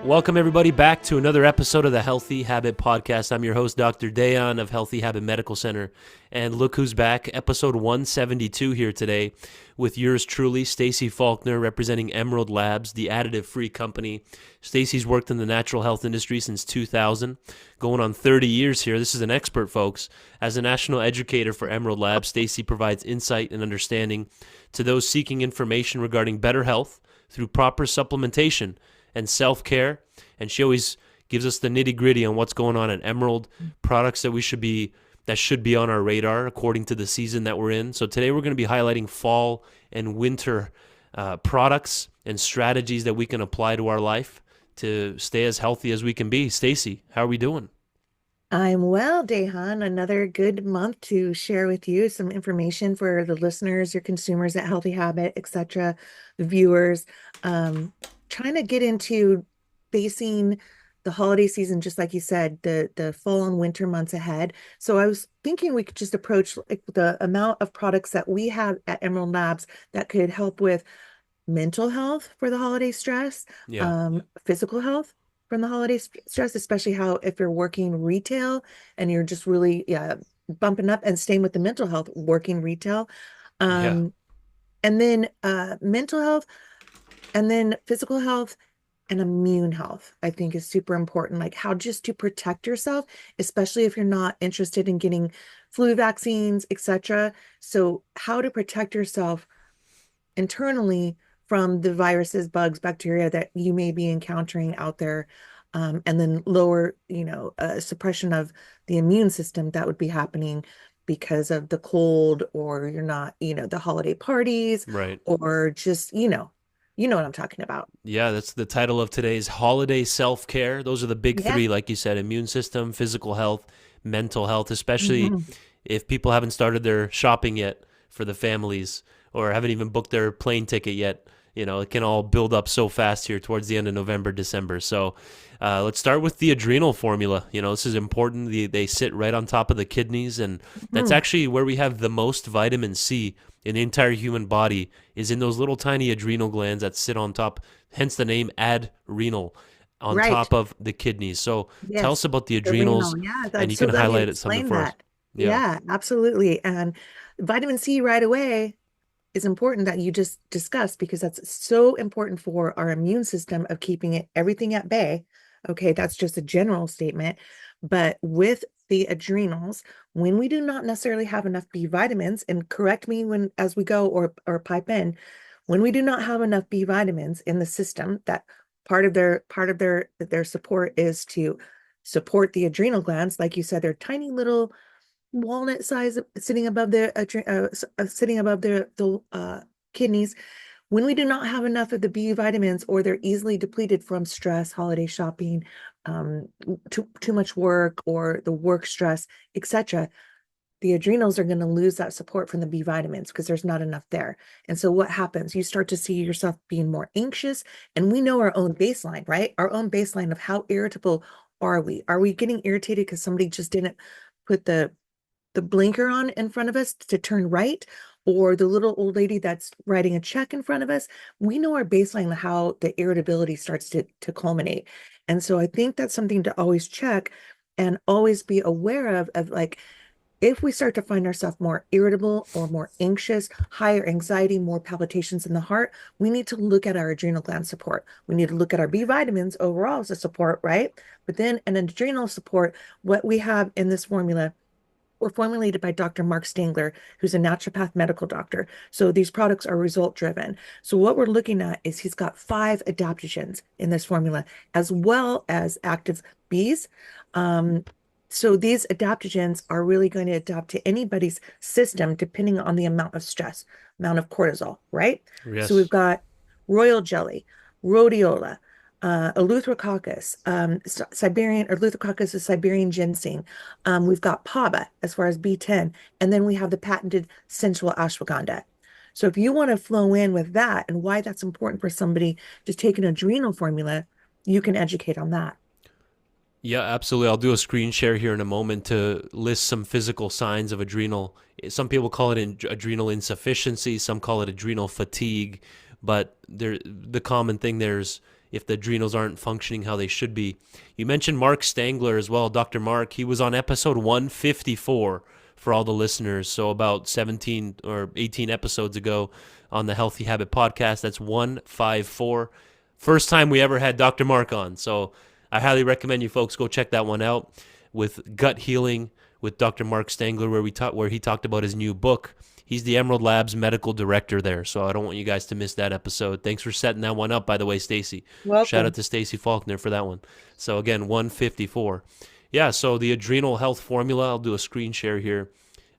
Welcome, everybody, back to another episode of the Healthy Habit Podcast. I'm your host, Dr. Dayan of Healthy Habit Medical Center. And look who's back, episode 172 here today with yours truly, Stacy Faulkner, representing Emerald Labs, the additive-free company. Stacy's worked in the natural health industry since 2000, going on 30 years here. This is an expert, folks. As a national educator for Emerald Labs, Stacy provides insight and understanding to those seeking information regarding better health through proper supplementation and self-care, and she always gives us the nitty-gritty on what's going on at Emerald, products that should be on our radar according to the season that we're in. So today we're going to be highlighting fall and winter products and strategies that we can apply to our life to stay as healthy as we can be. Stacy, how are we doing? I'm well, Dehan. Another good month to share with you some information for the listeners, your consumers at Healthy Habit, etc., the viewers. Trying to get into facing the holiday season, just like you said, the fall and winter months ahead. So I was thinking we could just approach like the amount of products that we have at Emerald Labs that could help with mental health for the holiday stress, Yeah. physical health from the holiday stress, especially how if you're working retail and you're just really bumping up and staying with the mental health, working retail. Yeah. And then mental health, and then physical health and immune health, I think is super important. Like how just to protect yourself, especially if you're not interested in getting flu vaccines, etc. So how to protect yourself internally from the viruses, bugs, bacteria that you may be encountering out there. And then lower, suppression of the immune system that would be happening because of the cold, or you're not, the holiday parties, Right. or just, what I'm talking about. Yeah, that's the title of today's holiday self-care. Those are the big Yeah. three, like you said: immune system, physical health, mental health, especially Mhm. if people haven't started their shopping yet for the families or haven't even booked their plane ticket yet. It can all build up so fast here towards the end of November, December. So let's start with the adrenal formula. This is important. They sit right on top of the kidneys, and that's Mhm. actually where we have the most vitamin C in the entire human body, is in those little tiny adrenal glands that sit on top, hence the name adrenal, on Right. top of the kidneys. So tell us Yes. about the The adrenals, renal. Yeah. and I'm you so can glad you highlight it something explained for us. that. Yeah. Yeah, absolutely. And vitamin C right away is important that you just discussed, because that's so important for our immune system of keeping everything at bay. Okay, that's just a general statement. But with the adrenals, when we do not necessarily have enough B vitamins, and correct me when as we go, or pipe in, when we do not have enough B vitamins in the system, that part of their support is to support the adrenal glands. Like you said, they're tiny little walnut size sitting above the kidneys. When we do not have enough of the B vitamins, or they're easily depleted from stress, holiday shopping, um, too much work, or the work stress, etc., the adrenals are going to lose that support from the B vitamins because there's not enough there. And so what happens? You start to see yourself being more anxious. And we know our own baseline, right? Our own baseline of how irritable are we? Are we getting irritated because somebody just didn't put the blinker on in front of us to turn right, or the little old lady that's writing a check in front of us? We know our baseline of how the irritability starts to culminate. And so I think that's something to always check and always be aware of like, if we start to find ourselves more irritable or more anxious, higher anxiety, more palpitations in the heart, we need to look at our adrenal gland support. We need to look at our B vitamins overall as a support, right? But then an adrenal support, what we have in this formula were formulated by Dr. Mark Stangler, who's a naturopath medical doctor. So these products are result driven. So what we're looking at is he's got 5 adaptogens in this formula, as well as active Bs. So these adaptogens are really going to adapt to anybody's system depending on the amount of stress, amount of cortisol, right? So we've Yes. got royal jelly, rhodiola, eleutherococcus, Siberian, or eleutherococcus is Siberian ginseng. We've got PABA as far as B10, and then we have the patented sensual ashwagandha. So if you want to flow in with that and why that's important for somebody to take an adrenal formula, you can educate on that. Yeah, absolutely. I'll do a screen share here in a moment to list some physical signs of adrenal. Some people call it adrenal insufficiency, some call it adrenal fatigue, but the common thing there if the adrenals aren't functioning how they should be. You mentioned Mark Stangler as well, Dr. Mark. He was on episode 154 for all the listeners. So about 17 or 18 episodes ago on the Healthy Habit podcast. That's 154. First time we ever had Dr. Mark on. So I highly recommend you folks go check that one out with gut healing with Dr. Mark Stangler, where he talked about his new book. He's the Emerald Labs medical director there, so I don't want you guys to miss that episode. Thanks for setting that one up, by the way, Stacy. Shout out Welcome. to Stacy Faulkner for that one. So again, 154. Yeah, so the adrenal health formula, I'll do a screen share here.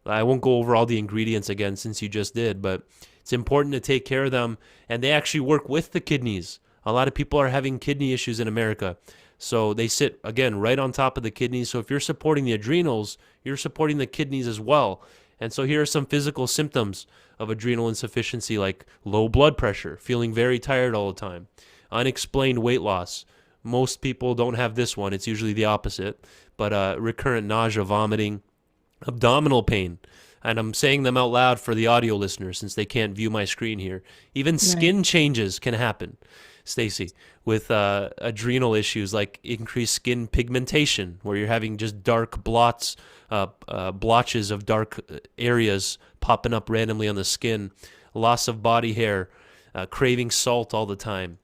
I won't go over all the ingredients again since you just did, but it's important to take care of them, and they actually work with the kidneys. A lot of people are having kidney issues in America. So they sit, again, right on top of the kidneys. So if you're supporting the adrenals, you're supporting the kidneys as well. And so here are some physical symptoms of adrenal insufficiency, like low blood pressure, feeling very tired all the time, unexplained weight loss. Most people don't have this one. It's usually the opposite. But recurrent nausea, vomiting, abdominal pain. And I'm saying them out loud for the audio listeners since they can't view my screen here. Even Right. skin changes can happen, Stacy, with adrenal issues like increased skin pigmentation, where you're having just dark blotches of dark areas popping up randomly on the skin, loss of body hair, craving salt all the time,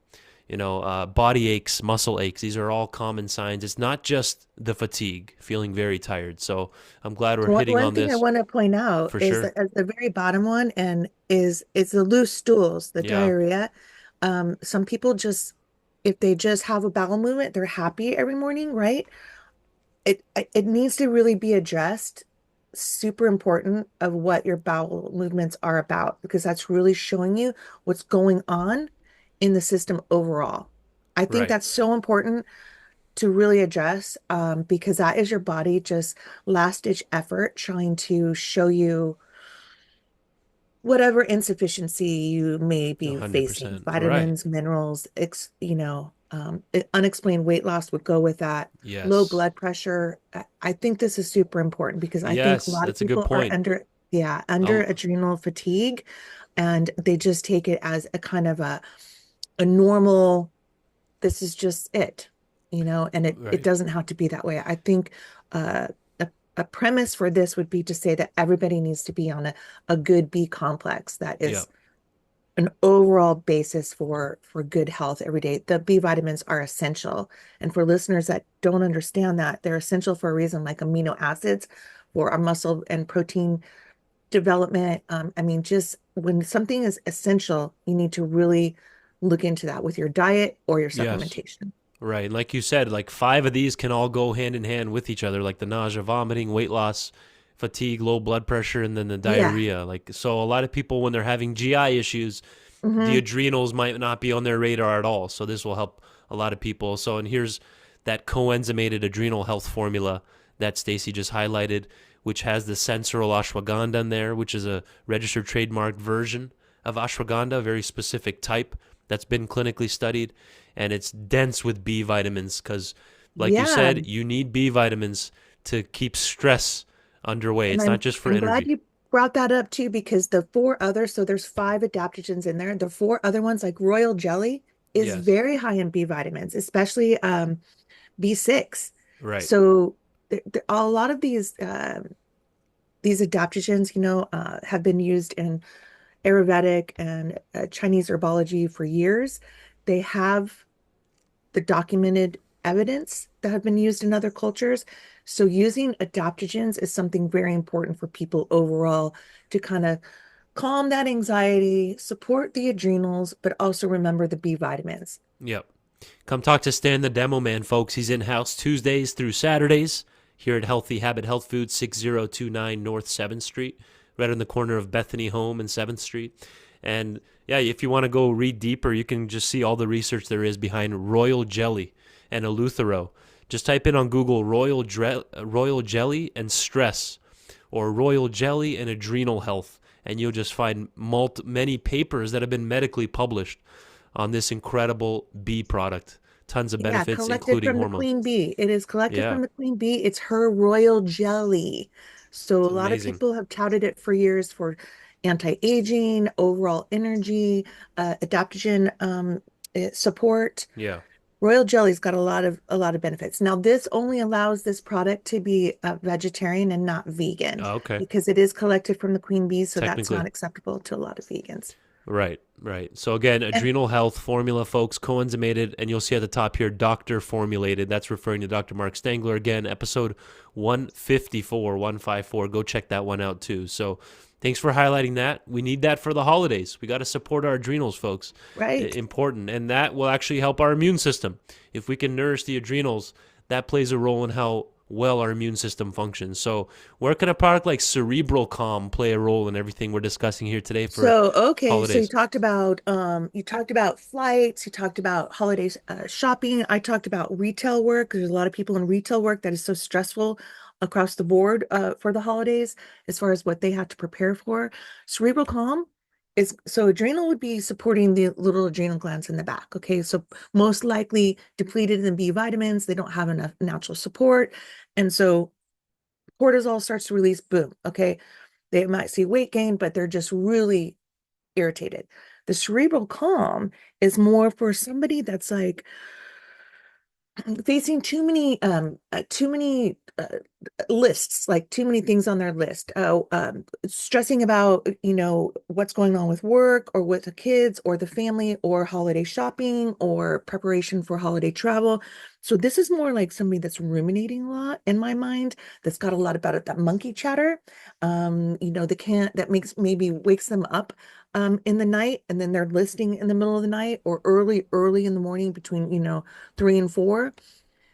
body aches, muscle aches. These are all common signs. It's not just the fatigue, feeling very tired. So I'm glad we're hitting One on thing I this want to point out for is sure. that at the very bottom one and is the loose stools, the Yeah, diarrhea. Some people just, if they just have a bowel movement, they're happy every morning, right? It needs to really be addressed. Super important of what your bowel movements are about, because that's really showing you what's going on in the system overall. I think right. that's so important to really address, because that is your body just last ditch effort trying to show you whatever insufficiency you may be facing. 100%. Right. Vitamins, minerals, unexplained weight loss would go with that. Low Yes. blood pressure. I think this is super important because I think a Yes, lot of that's a good people are point. under I'll, adrenal fatigue, and they just take it as a kind of a normal, this is just it, and it right. doesn't have to be that way. I think a premise for this would be to say that everybody needs to be on a good B complex that Yeah. is an overall basis for good health every day. The B vitamins are essential. And for listeners that don't understand that, they're essential for a reason, like amino acids for our muscle and protein development. I mean, just when something is essential, you need to really look into that with your diet or your Yes. supplementation. Right. And like you said, like five of these can all go hand in hand with each other, like the nausea, vomiting, weight loss, fatigue, low blood pressure, and then the Yeah. diarrhea. Like, so a lot of people, when they're having GI issues, the Hmm. adrenals might not be on their radar at all. So this will help a lot of people. So, and here's that coenzymated adrenal health formula that Stacy just highlighted, which has the sensoral ashwagandha in there, which is a registered trademark version of ashwagandha, a very specific type that's been clinically studied, and it's dense with B vitamins because, like you Yeah. said, you need B vitamins to keep stress underway. And It's not just for I'm glad energy. you brought that up too, because the four others, so there's five adaptogens in there. The four other ones, like royal jelly, is Yes. very high in B vitamins, especially B6. Right. So a lot of these adaptogens, have been used in Ayurvedic and Chinese herbology for years. They have the documented evidence that have been used in other cultures. So using adaptogens is something very important for people overall to kind of calm that anxiety, support the adrenals, but also remember the B vitamins. Yep. Come talk to Stan the Demo Man, folks. He's in house Tuesdays through Saturdays here at Healthy Habit Health Food, 6029 North 7th Street, right on the corner of Bethany Home and 7th Street. And yeah, if you want to go read deeper, you can just see all the research there is behind royal jelly and Eleuthero. Just type in on Google royal jelly and stress, or royal jelly and adrenal health, and you'll just find many papers that have been medically published on this incredible bee product. Tons of Yeah, benefits, collected including from the hormones. queen bee. It is collected Yeah, from the queen bee. It's her royal jelly. So a it's lot of amazing. people have touted it for years for anti-aging, overall energy, adaptogen support. Yeah. Royal jelly's got a lot of benefits. Now, this only allows this product to be vegetarian and not vegan Oh, okay. because it is collected from the queen bees, so that's not Technically. acceptable to a lot of vegans. Right, right. So again, And adrenal health formula, folks, coenzymated, and you'll see at the top here, doctor formulated. That's referring to Dr. Mark Stangler. Again, episode 154, 154. Go check that one out too. So thanks for highlighting that. We need that for the holidays. We got to support our adrenals, folks. right. Important. And that will actually help our immune system. If we can nourish the adrenals, that plays a role in how well our immune system functions. So where can a product like Cerebral Calm play a role in everything we're discussing here today for So, okay, so you holidays? talked about flights, you talked about holidays shopping. I talked about retail work. There's a lot of people in retail work that is so stressful across the board for the holidays as far as what they have to prepare for. Cerebral calm is so adrenal would be supporting the little adrenal glands in the back. Okay, so most likely depleted in B vitamins, they don't have enough natural support. And so cortisol starts to release, boom. Okay, they might see weight gain, but they're just really irritated. The cerebral calm is more for somebody that's like facing too many lists, like too many things on their list. Stressing about, what's going on with work or with the kids or the family or holiday shopping or preparation for holiday travel. So this is more like somebody that's ruminating a lot in my mind, that's got a lot about it, that monkey chatter. The can't that makes maybe wakes them up in the night, and then they're listing in the middle of the night or early in the morning between, 3 and 4.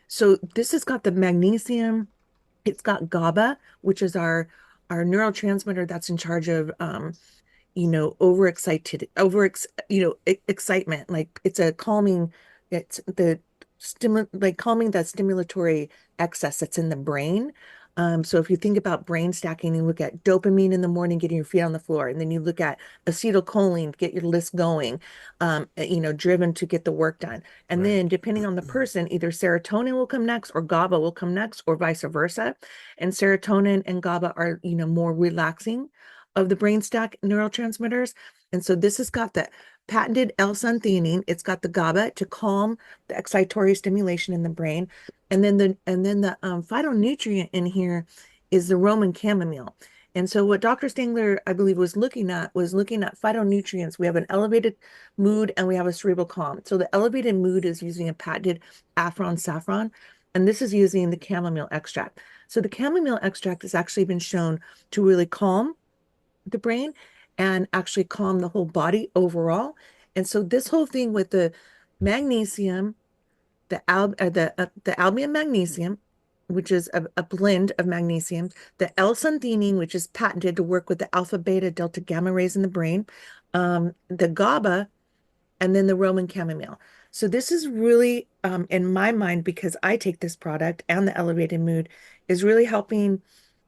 So this has got the magnesium, it's got GABA, which is our neurotransmitter that's in charge of excitement. Like it's a calming, it's the like calming that stimulatory excess that's in the brain. So if you think about brain stacking, you look at dopamine in the morning, getting your feet on the floor, and then you look at acetylcholine, get your list going, driven to get the work done. And Right. then depending on the person, either serotonin will come next or GABA will come next, or vice versa. And serotonin and GABA are, more relaxing of the brain stack neurotransmitters. And so this has got the patented L-suntheanine. It's got the GABA to calm the excitatory stimulation in the brain. And then the phytonutrient in here is the Roman chamomile. And so what Dr. Stangler, I believe, was looking at phytonutrients. We have an elevated mood and we have a cerebral calm. So the elevated mood is using a patented Afron saffron, and this is using the chamomile extract. So the chamomile extract has actually been shown to really calm the brain and actually calm the whole body overall. And so this whole thing with the magnesium, the albumin magnesium, which is a blend of magnesium, the L-suntheanine, which is patented to work with the alpha, beta, delta, gamma rays in the brain, the GABA, and then the Roman chamomile. So this is really, in my mind, because I take this product and the elevated mood, is really helping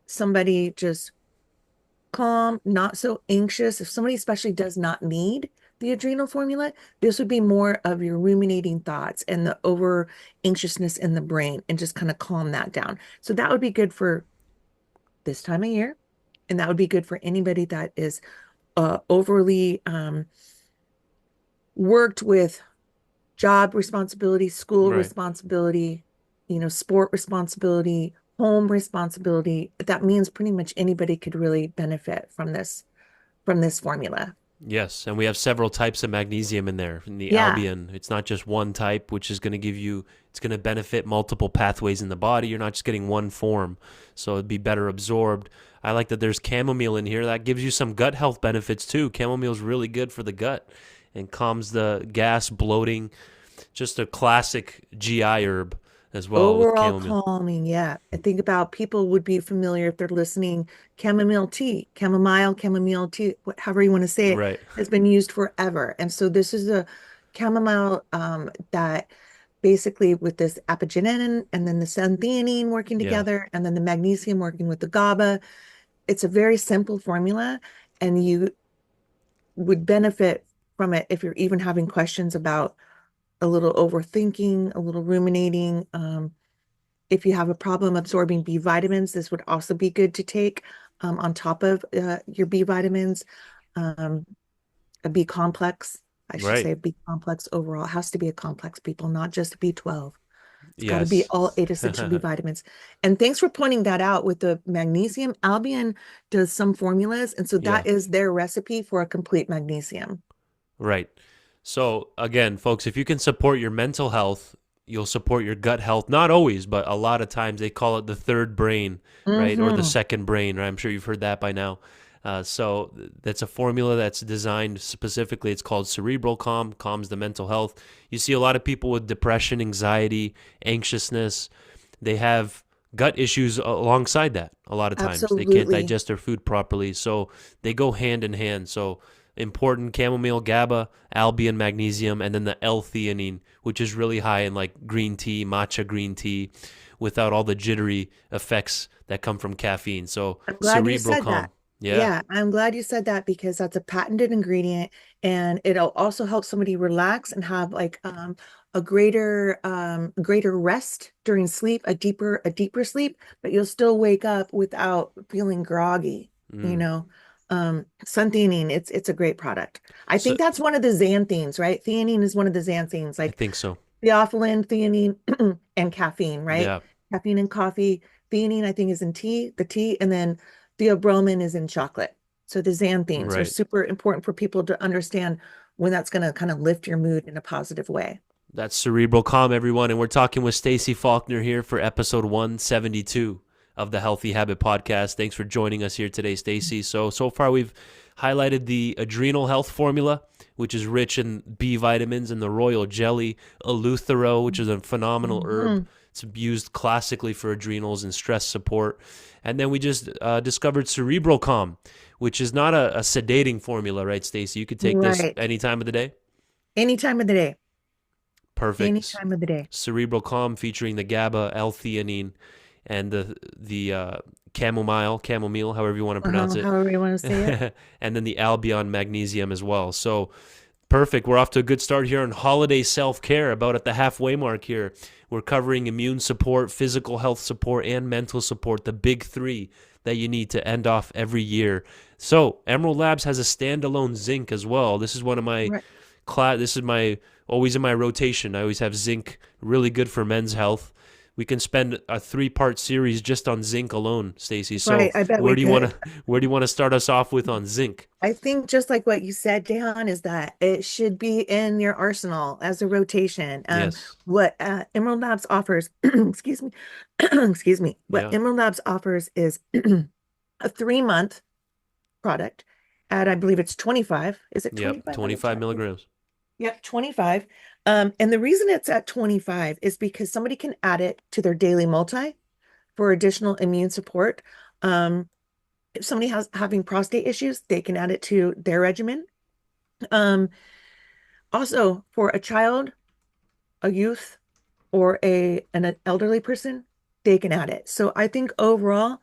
somebody just calm, not so anxious. If somebody especially does not need the adrenal formula, this would be more of your ruminating thoughts and the over anxiousness in the brain, and just kind of calm that down. So that would be good for this time of year. And that would be good for anybody that is overly worked with job responsibility, school Right. responsibility, sport responsibility, home responsibility. That means pretty much anybody could really benefit from this formula. Yes, and we have several types of magnesium in there. In the Yeah. Albion, it's not just one type, which is going to give you, it's going to benefit multiple pathways in the body. You're not just getting one form, so it'd be better absorbed. I like that there's chamomile in here. That gives you some gut health benefits too. Chamomile is really good for the gut and calms the gas, bloating. Just a classic GI herb as well with Overall chamomile. calming. Yeah. I think about people would be familiar if they're listening. Chamomile tea, chamomile tea, however you want to say it, Right. has been used forever. And so this is a chamomile that basically with this apigenin and then the xanthine working Yeah. together and then the magnesium working with the GABA. It's a very simple formula, and you would benefit from it if you're even having questions about a little overthinking, a little ruminating. If you have a problem absorbing B vitamins, this would also be good to take on top of your B vitamins, a B complex. I should Right. say B complex overall. It has to be a complex, people, not just B12. It's got to be Yes. all eight essential B vitamins. And thanks for pointing that out with the magnesium. Albion does some formulas, and so Yeah. that is their recipe for a complete magnesium. Right. So again, folks, if you can support your mental health, you'll support your gut health. Not always, but a lot of times they call it the third brain, right? Or the Mm-hmm. second brain, right? I'm sure you've heard that by now. So that's a formula that's designed specifically. It's called Cerebral Calm, calms the mental health. You see a lot of people with depression, anxiety, anxiousness. They have gut issues alongside that a lot of times. They can't Absolutely. digest their food properly. So they go hand in hand. So important chamomile, GABA, albion, magnesium, and then the L-theanine, which is really high in like green tea, matcha green tea, without all the jittery effects that come from caffeine. So I'm glad you cerebral said calm. that. Yeah. Yeah, I'm glad you said that because that's a patented ingredient and it'll also help somebody relax and have like a greater rest during sleep, a deeper sleep, but you'll still wake up without feeling groggy, you Mm. know. Suntheanine, it's a great product. I So think that's one of the xanthines, right? Theanine is one of the xanthines, I like think so. theophylline, theanine, and caffeine, right? Yeah. Caffeine in coffee. Theanine, I think, is in tea, and then theobromine is in chocolate. So the xanthines are Right. super important for people to understand when that's going to kind of lift your mood in a positive way. That's Cerebral Calm, everyone. And we're talking with Stacy Faulkner here for episode 172 of the Healthy Habit Podcast. Thanks for joining us here today, Stacy. So far we've highlighted the Adrenal Health Formula, which is rich in B vitamins, and the Royal Jelly, Eleuthero, which is a phenomenal herb. Mhm. It's used classically for adrenals and stress support. And then we just discovered Cerebral Calm, which is not a sedating formula, right, Stacy? You could take this Right. any time of the day. Any time of the day. Any Perfect. time of the day. Cerebral Calm featuring the GABA, L-theanine, and the chamomile, however you want to pronounce it, However you want to say it. and then the Albion magnesium as well. So perfect. We're off to a good start here on holiday self-care. About at the halfway mark here, we're covering immune support, physical health support, and mental support. The big three that you need to end off every year. So Emerald Labs has a standalone zinc as well. This is one of my Right. This is my always in my rotation. I always have zinc, really good for men's health. We can spend a 3-part series just on zinc alone, Stacy. So Right. I bet we could. where do you want to start us off with on zinc? I think just like what you said, Dehan, is that it should be in your arsenal as a rotation. Yes. What Emerald Labs offers, excuse me, excuse me, what Yeah. Emerald Labs offers is a 3-month product at, I believe it's 25. Is it Yep. 25? Let me 25 check. milligrams. Yep, 25. And the reason it's at 25 is because somebody can add it to their daily multi for additional immune support. If somebody has having prostate issues, they can add it to their regimen. Um, Also, for a child, a youth, or an elderly person, they can add it. So I think overall,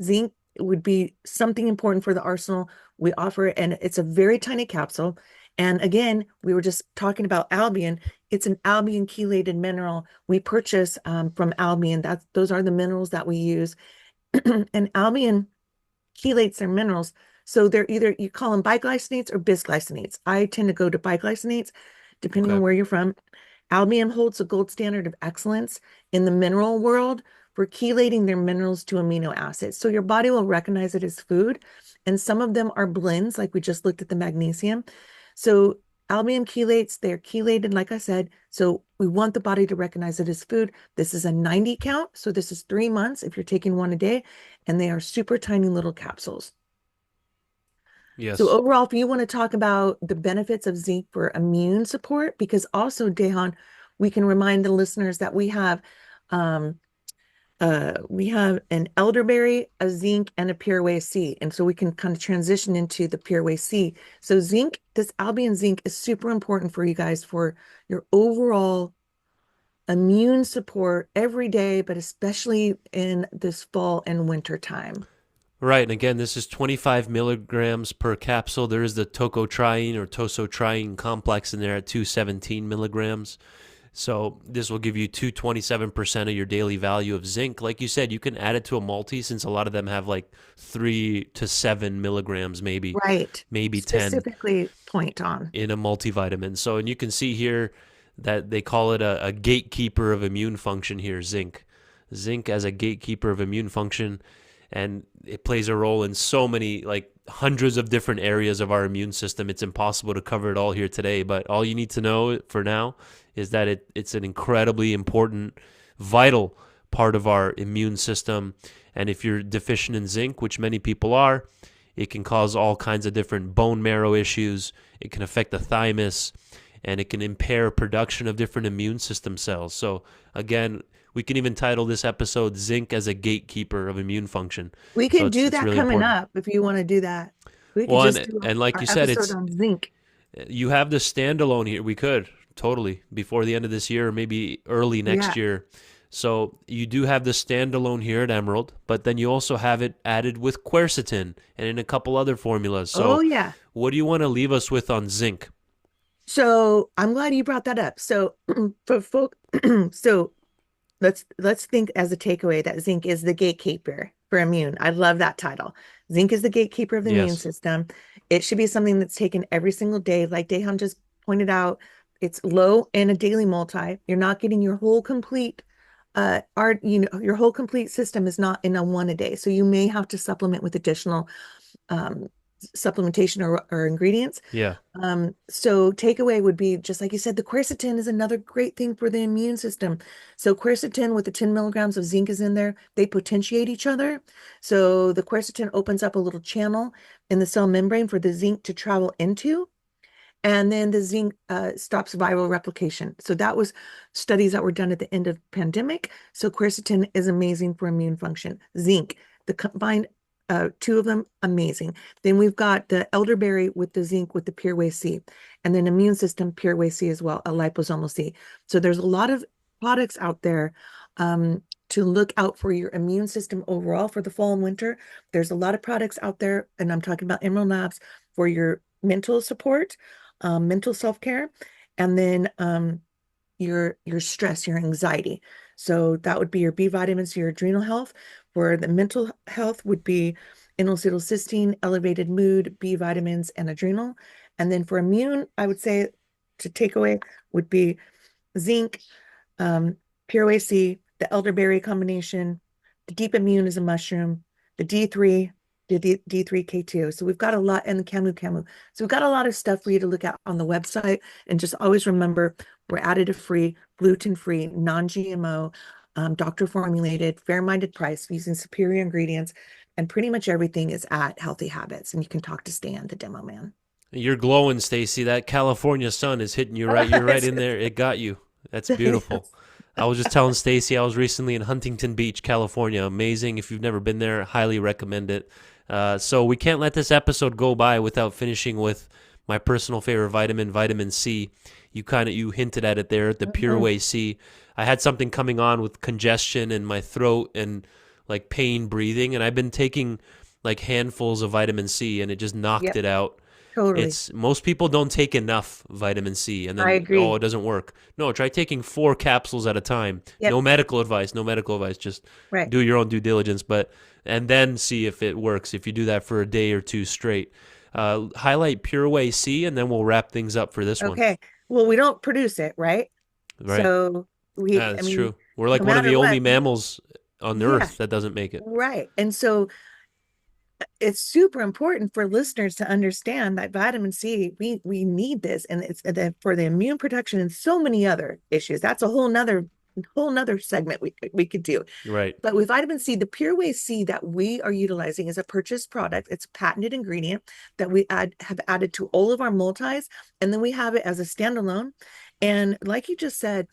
zinc would be something important for the arsenal. We offer it, and it's a very tiny capsule. And again, we were just talking about Albion. It's an Albion chelated mineral we purchase from Albion. Those are the minerals that we use. And Albion chelates their minerals. So they're either, you call them biglycinates or bisglycinates. I tend to go to biglycinates, depending on Okay. where you're from. Albion holds the gold standard of excellence in the mineral world for chelating their minerals to amino acids. So your body will recognize it as food. And some of them are blends, like we just looked at the magnesium. So Albion chelates, they're chelated, like I said. So we want the body to recognize it as food. This is a 90 count. So this is 3 months if you're taking one a day. And they are super tiny little capsules. So Yes. overall, if you want to talk about the benefits of zinc for immune support, because also, Dehan, we can remind the listeners that um, we have an elderberry, a zinc, and a PureWay-C. And so we can kind of transition into the PureWay-C. So zinc, this Albion zinc is super important for you guys for your overall immune support every day, but especially in this fall and winter time. Right. And again, this is 25 milligrams per capsule. There is the tocotriene or tosotriene complex in there at 217 milligrams. So this will give you 227% of your daily value of zinc. Like you said, you can add it to a multi since a lot of them have like 3 to 7 milligrams, Right. maybe 10 Specifically point on. in a multivitamin. So, and you can see here that they call it a gatekeeper of immune function here, zinc. Zinc as a gatekeeper of immune function. And it plays a role in so many, like hundreds of different areas of our immune system. It's impossible to cover it all here today, but all you need to know for now is that it's an incredibly important, vital part of our immune system. And if you're deficient in zinc, which many people are, it can cause all kinds of different bone marrow issues. It can affect the thymus, and it can impair production of different immune system cells. So again, we can even title this episode "Zinc as a Gatekeeper of Immune Function." We So can do it's that really coming important. up if you want to do that. We could Well, just do and like our you said, episode it's on zinc. you have the standalone here. We could totally before the end of this year, or maybe early next Yeah. year. So you do have the standalone here at Emerald, but then you also have it added with quercetin and in a couple other formulas. Oh, So yeah. what do you want to leave us with on zinc? So I'm glad you brought that up. So for folk, so let's think as a takeaway that zinc is the gatekeeper for immune. I love that title. Zinc is the gatekeeper of the immune Yes. system. It should be something that's taken every single day. Like Dehan just pointed out, it's low in a daily multi. You're not getting your whole complete your whole complete system is not in a one a day. So you may have to supplement with additional um supplementation or ingredients. Yeah. So takeaway would be just like you said, the quercetin is another great thing for the immune system. So quercetin with the 10 milligrams of zinc is in there. They potentiate each other. So the quercetin opens up a little channel in the cell membrane for the zinc to travel into. And then the zinc stops viral replication. So that was studies that were done at the end of pandemic. So quercetin is amazing for immune function. Zinc, the combined two of them, amazing. Then we've got the elderberry with the zinc with the PureWay-C, and then immune system PureWay-C as well, a liposomal C. So there's a lot of products out there to look out for your immune system overall for the fall and winter. There's a lot of products out there, and I'm talking about Emerald Labs for your mental support, mental self-care, and then your stress, your anxiety. So that would be your B vitamins, your adrenal health. For the mental health would be N-acetylcysteine, elevated mood, B vitamins, and adrenal. And then for immune, I would say to take away would be zinc, PureWay-C, the elderberry combination, the deep immune is a mushroom, the D3, the D3K2. So we've got a lot, and the Camu Camu. So we've got a lot of stuff for you to look at on the website. And just always remember, we're additive free, gluten free, non-GMO, doctor formulated, fair minded price using superior ingredients. And pretty much everything is at Healthy Habits. And you can talk to Stan, the demo man. You're glowing, Stacy. That California sun is hitting you right. You're right in there. It got you. That's beautiful. I was just telling Stacy I was recently in Huntington Beach, California. Amazing. If you've never been there, highly recommend it. So we can't let this episode go by without finishing with my personal favorite vitamin, vitamin C. You hinted at it there, the PureWay-C. I had something coming on with congestion in my throat and like pain breathing, and I've been taking like handfuls of vitamin C, and it just knocked Yep, it out. totally. It's most people don't take enough vitamin C, and I then agree. it doesn't work. No, try taking 4 capsules at a time. Yep, No medical advice. No medical advice. Just right. do your own due diligence, and then see if it works. If you do that for a day or two straight, highlight PureWay-C, and then we'll wrap things up for this one. Okay. Well, we don't produce it, right? Right? So Yeah, I that's mean, true. We're like no one of matter the only what, mammals on yeah, Earth that doesn't make it. right. And so it's super important for listeners to understand that vitamin C, we need this, and it's for the immune protection and so many other issues. That's a whole nother segment we could do. Right. But with vitamin C, the PureWay-C that we are utilizing is a purchased product. It's a patented ingredient that we have added to all of our multis, and then we have it as a standalone. And like you just said,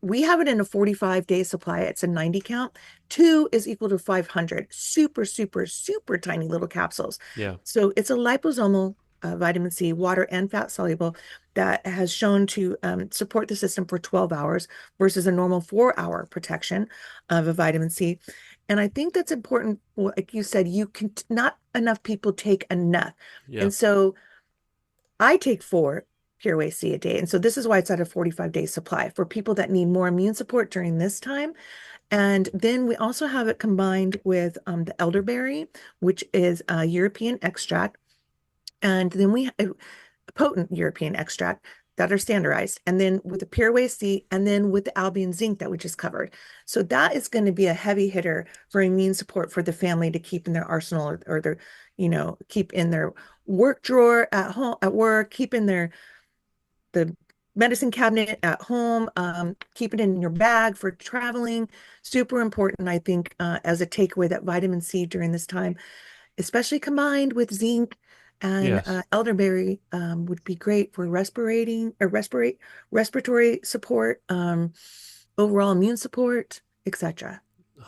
we have it in a 45-day supply. It's a 90 count. 2 is equal to 500. Super, super, super tiny little capsules. Yeah. So it's a liposomal vitamin C, water and fat soluble, that has shown to support the system for 12 hours versus a normal 4-hour protection of a vitamin C. And I think that's important. Like you said, not enough people take enough. Yeah. And so I take 4. PureWay-C a day. And so this is why it's at a 45-day supply for people that need more immune support during this time. And then we also have it combined with the elderberry, which is a European extract. And then we have a potent European extract that are standardized. And then with the PureWay-C, and then with the Albion Zinc that we just covered. So that is going to be a heavy hitter for immune support for the family to keep in their arsenal, or their, keep in their work drawer at home, at work, keep in the medicine cabinet at home, keep it in your bag for traveling. Super important, I think, as a takeaway, that vitamin C during this time, especially combined with zinc and Yes. elderberry, would be great for respiratory support, overall immune support, etc.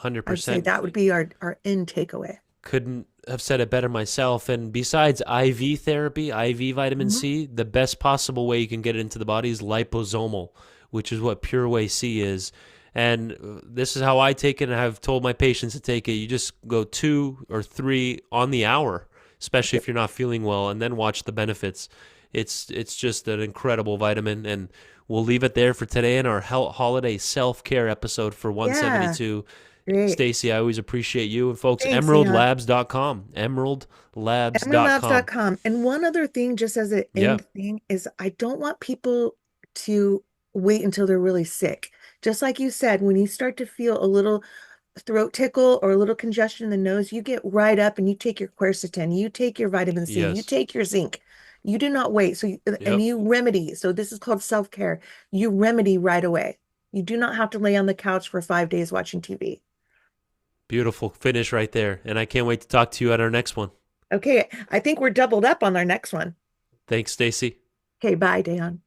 I'd say 100%. that would be our end takeaway. Couldn't have said it better myself. And besides IV therapy, IV vitamin Mhm. C, the best possible way you can get it into the body is liposomal, which is what PureWay-C is. And this is how I take it, and I've told my patients to take it. You just go 2 or 3 on the hour, especially Yep. if you're not feeling well, and then watch the benefits. It's just an incredible vitamin, and we'll leave it there for today in our holiday self-care episode for Yeah, 172. great. Stacy, I always appreciate you. And folks, Thanks, Leon. emeraldlabs.com. Emeraldlabs.com. EmeraldLabs.com. And one other thing, just as an Yeah. end thing, is I don't want people to wait until they're really sick. Just like you said, when you start to feel a little throat tickle or a little congestion in the nose, you get right up and you take your quercetin, you take your vitamin C, you Yes. take your zinc. You do not wait. So, and Yep. you remedy. So this is called self-care. You remedy right away. You do not have to lay on the couch for 5 days watching TV. Beautiful finish right there. And I can't wait to talk to you at our next one. Okay, I think we're doubled up on our next one. Thanks, Stacy. Okay, bye, Dayon.